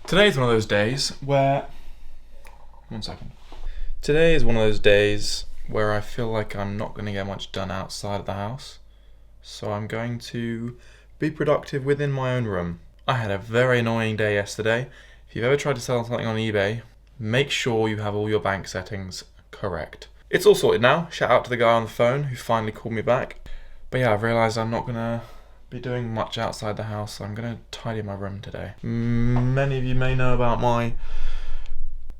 Today's one of those days where... One second. Today is one of those days where I feel like I'm not going to get much done outside of the house. So I'm going to be productive within my own room. I had a very annoying day yesterday. If you've ever tried to sell something on eBay, make sure you have all your bank settings correct. It's all sorted now. Shout out to the guy on the phone who finally called me back. But yeah, I've realised I'm not going to be doing much outside the house, so I'm going to tidy my room today. Many of you may know about my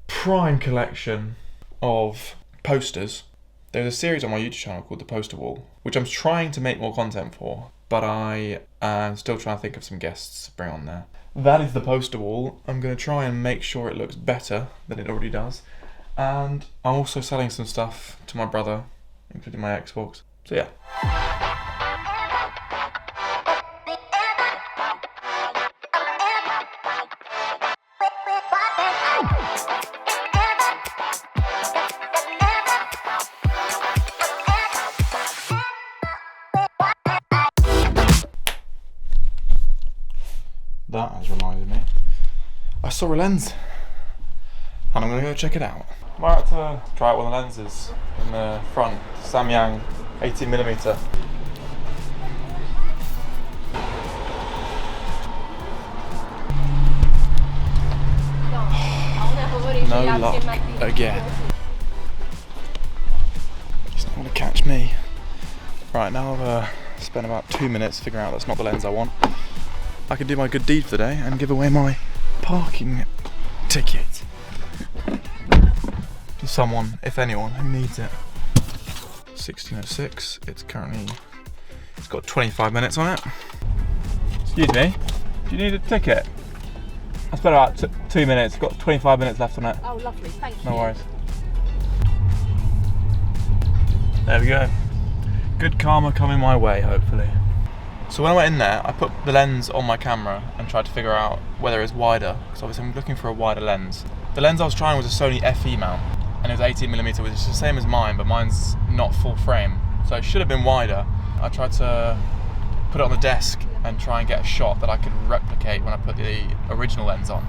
prime collection of posters. There's a series on my YouTube channel called The Poster Wall, which I'm trying to make more content for, but I am still trying to think of some guests to bring on there. That is The Poster Wall. I'm going to try and make sure it looks better than it already does. And I'm also selling some stuff to my brother, including my Xbox. So yeah. That has reminded me. I saw a lens, and I'm going to go check it out. I might have to try out one of the lenses in the front. Samyang 18mm. No luck again. He's not going to catch me. Right, now I've spent about 2 minutes figuring out that's not the lens I want. I can do my good deed for the day and give away my parking ticket to someone, if anyone, who needs it. 16:06. It's got 25 minutes on it. Excuse me, do you need a ticket? I spent about 2 minutes. Got 25 minutes left on it. Oh, lovely. Thank you. No worries. There we go. Good karma coming my way, hopefully. So when I went in there, I put the lens on my camera and tried to figure out whether it's wider, because obviously I'm looking for a wider lens. The lens I was trying was a Sony FE mount, and it was 18mm, which is the same as mine, but mine's not full frame, so it should have been wider. I tried to put it on the desk and try and get a shot that I could replicate when I put the original lens on.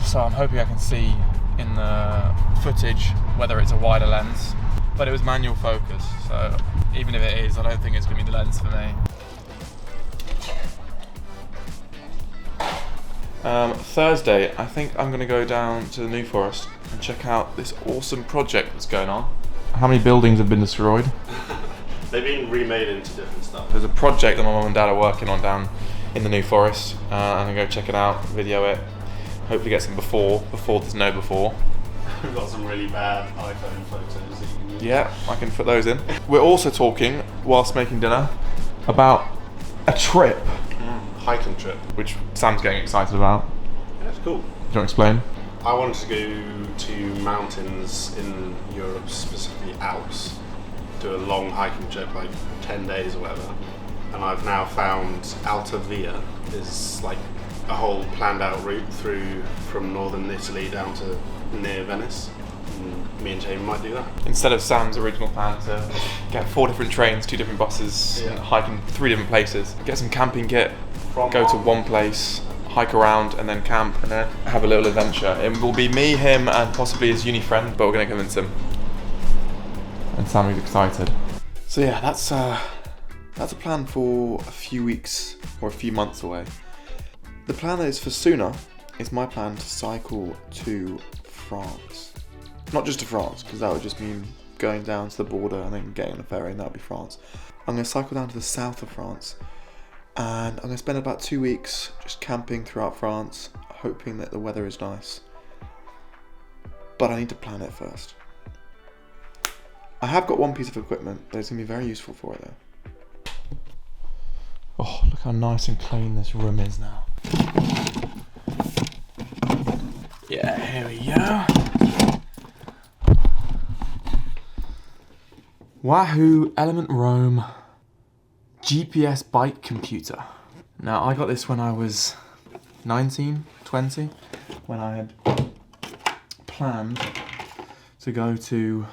So I'm hoping I can see in the footage whether it's a wider lens, but it was manual focus, so even if it is, I don't think it's going to be the lens for me. Thursday, I think I'm going to go down to the New Forest and check out this awesome project that's going on. How many buildings have been destroyed? They've been remade into different stuff. There's a project that my mum and dad are working on down in the New Forest. I'm going to go check it out, video it, hopefully get some before there's no before. We've got some really bad iPhone photos that you can use. Yeah, I can put those in. We're also talking, whilst making dinner, about a trip. Hiking trip. Which Sam's getting excited about. Yeah, it's cool. Do you want to explain? I wanted to go to mountains in Europe, specifically Alps, do a long hiking trip, like 10 days or whatever. And I've now found Alta Via is like a whole planned out route through from northern Italy down to near Venice. And me and Jamie might do that. Instead of Sam's original plan to get 4 different trains, 2 different buses, and hiking 3 different places, get some camping kit, go to one place, hike around and then camp and then have a little adventure. It will be me, him and possibly his uni friend, but we're going to convince him. And Sammy's excited. So yeah, that's a plan for a few weeks or a few months away. The plan that is for sooner is my plan to cycle to France. Not just to France, because that would just mean going down to the border and then getting on a ferry, and that would be France. I'm going to cycle down to the south of France, and I'm going to spend about 2 weeks just camping throughout France, hoping that the weather is nice. But I need to plan it first. I have got one piece of equipment that is going to be very useful for it though. Oh, look how nice and clean this room is now. Yeah, here we go. Wahoo Element Roam GPS bike computer. Now I got this when I was 19, 20, when I had planned to go to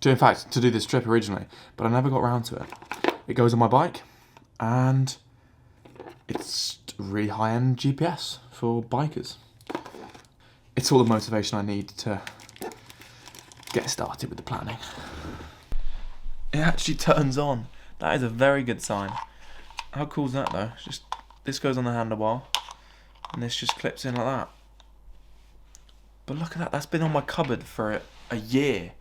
in fact to do this trip originally, but I never got around to it. It goes on my bike and it's really high-end GPS for bikers. It's all the motivation I need to get started with the planning. It actually turns on. That is a very good sign. How cool is that though? Just this goes on the handlebar and this just clips in like that. But look at that, that's been on my cupboard for a year.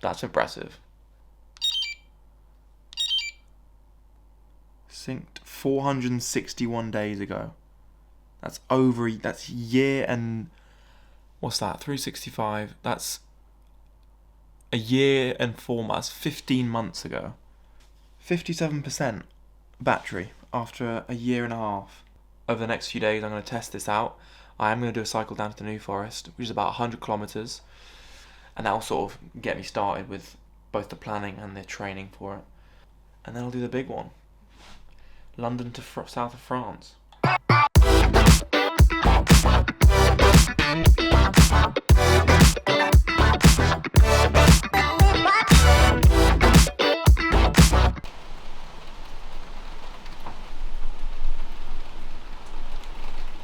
That's impressive. Synced 461 days ago. That's that's year and what's that? 365. That's a year and 4 months. 15 months ago. 57% battery after a year and a half. Over the next few days, I'm going to test this out. I am going to do a cycle down to the New Forest, which is about 100 kilometers, and that will sort of get me started with both the planning and the training for it. And then I'll do the big one. London to south of France. Are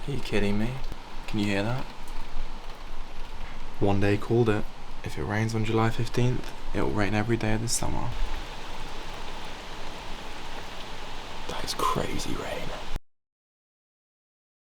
you kidding me? Can you hear that? One day called it. If it rains on July 15th, it will rain every day of the summer. That is crazy rain.